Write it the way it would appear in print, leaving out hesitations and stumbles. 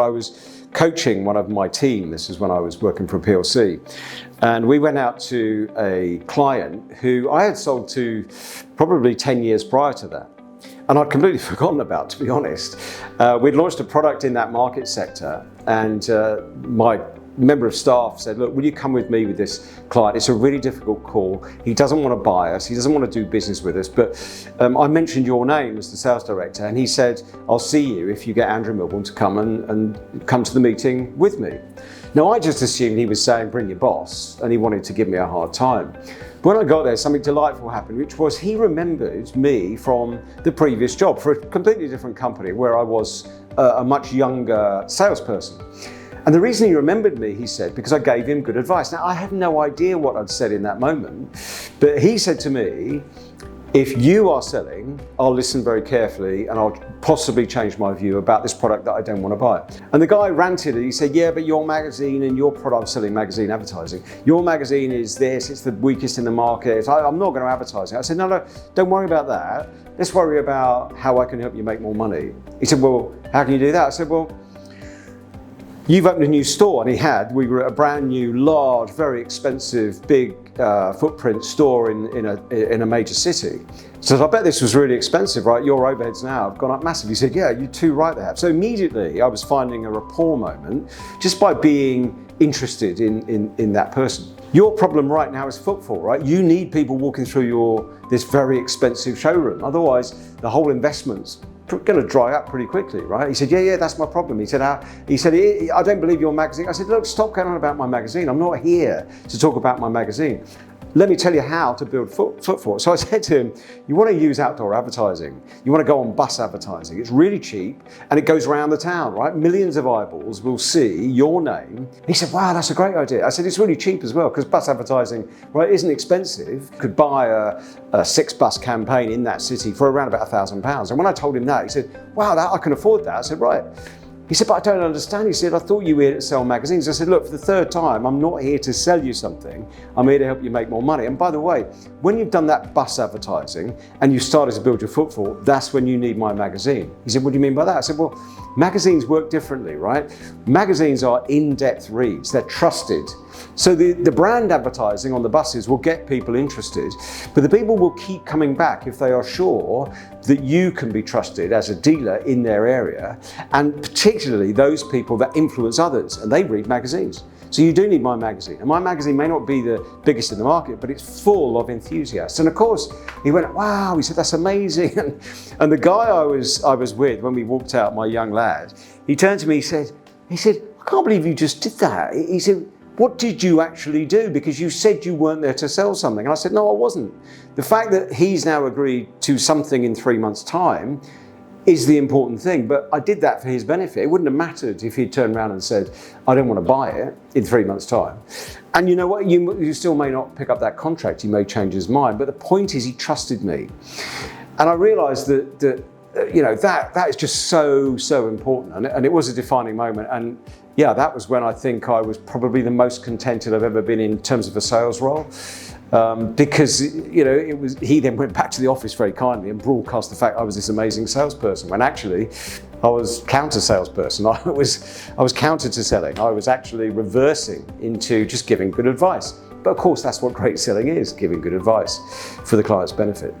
I was coaching one of my team, this is when I was working for a PLC, and we went out to a client who I had sold to probably 10 years prior to that. And I'd completely forgotten about, to be honest. We'd launched a product in that market sector, and my member of staff said, look, will you come with me with this client? It's a really difficult call. He doesn't want to buy us. He doesn't want to do business with us. But I mentioned your name as the sales director, and he said, I'll see you if you get Andrew Milbourne to come and come to the meeting with me. Now, I just assumed he was saying, bring your boss, and he wanted to give me a hard time. But when I got there, something delightful happened, which was he remembered me from the previous job for a completely different company where I was a much younger salesperson. And the reason he remembered me, he said, because I gave him good advice. Now, I have no idea what I'd said in that moment, but he said to me, if you are selling, I'll listen very carefully and I'll possibly change my view about this product that I don't want to buy. And the guy ranted and he said, yeah, but your magazine and your product, I'm selling magazine advertising. Your magazine is this, it's the weakest in the market. I'm not going to advertise it. I said, no, don't worry about that. Let's worry about how I can help you make more money. He said, well, how can you do that? I said, well, you've opened a new store, and we were at a brand new, large, very expensive, big footprint store in a major city. So I bet this was really expensive, right? Your overheads now have gone up massively. He said, yeah, you're too right they have. So immediately I was finding a rapport moment just by being interested in that person. Your problem right now is footfall, right? You need people walking through this very expensive showroom. Otherwise, the whole investment's going to dry up pretty quickly, right? He said, yeah, that's my problem. He said, I don't believe your magazine. I said, look, stop going on about my magazine. I'm not here to talk about my magazine. Let me tell you how to build footfall. So I said to him, you want to use outdoor advertising. You want to go on bus advertising. It's really cheap and it goes around the town, right? Millions of eyeballs will see your name. He said, wow, that's a great idea. I said, it's really cheap as well because bus advertising, right, isn't expensive. You could buy a 6-bus campaign in that city for around about £1,000. And when I told him that, he said, wow, I can afford that. I said, right. He said, but I don't understand. He said, I thought you were here to sell magazines. I said, look, for the third time, I'm not here to sell you something. I'm here to help you make more money. And by the way, when you've done that bus advertising and you started to build your footfall, that's when you need my magazine. He said, what do you mean by that? I said, well, magazines work differently, right? Magazines are in-depth reads. They're trusted. So the brand advertising on the buses will get people interested, but the people will keep coming back if they are sure that you can be trusted as a dealer in their area, and particularly those people that influence others, and they read magazines. So you do need my magazine. And my magazine may not be the biggest in the market, but it's full of enthusiasts. And of course, he went, wow, he said, that's amazing. And the guy I was with when we walked out, my young lad, he turned to me, he said, I can't believe you just did that. He said, what did you actually do? Because you said you weren't there to sell something. And I said, no, I wasn't. The fact that he's now agreed to something in 3 months' time is the important thing, but I did that for his benefit. It wouldn't have mattered if he'd turned around and said, I don't want to buy it in 3 months' time. And you know what, you still may not pick up that contract, he may change his mind, but the point is he trusted me. And I realized that is just so important, and it was a defining moment. And yeah, that was when I think I was probably the most contented I've ever been in terms of a sales role. Because he then went back to the office very kindly and broadcast the fact I was this amazing salesperson, when actually I was counter salesperson. I was counter to selling. I was actually reversing into just giving good advice. But of course, that's what great selling is, giving good advice for the client's benefit.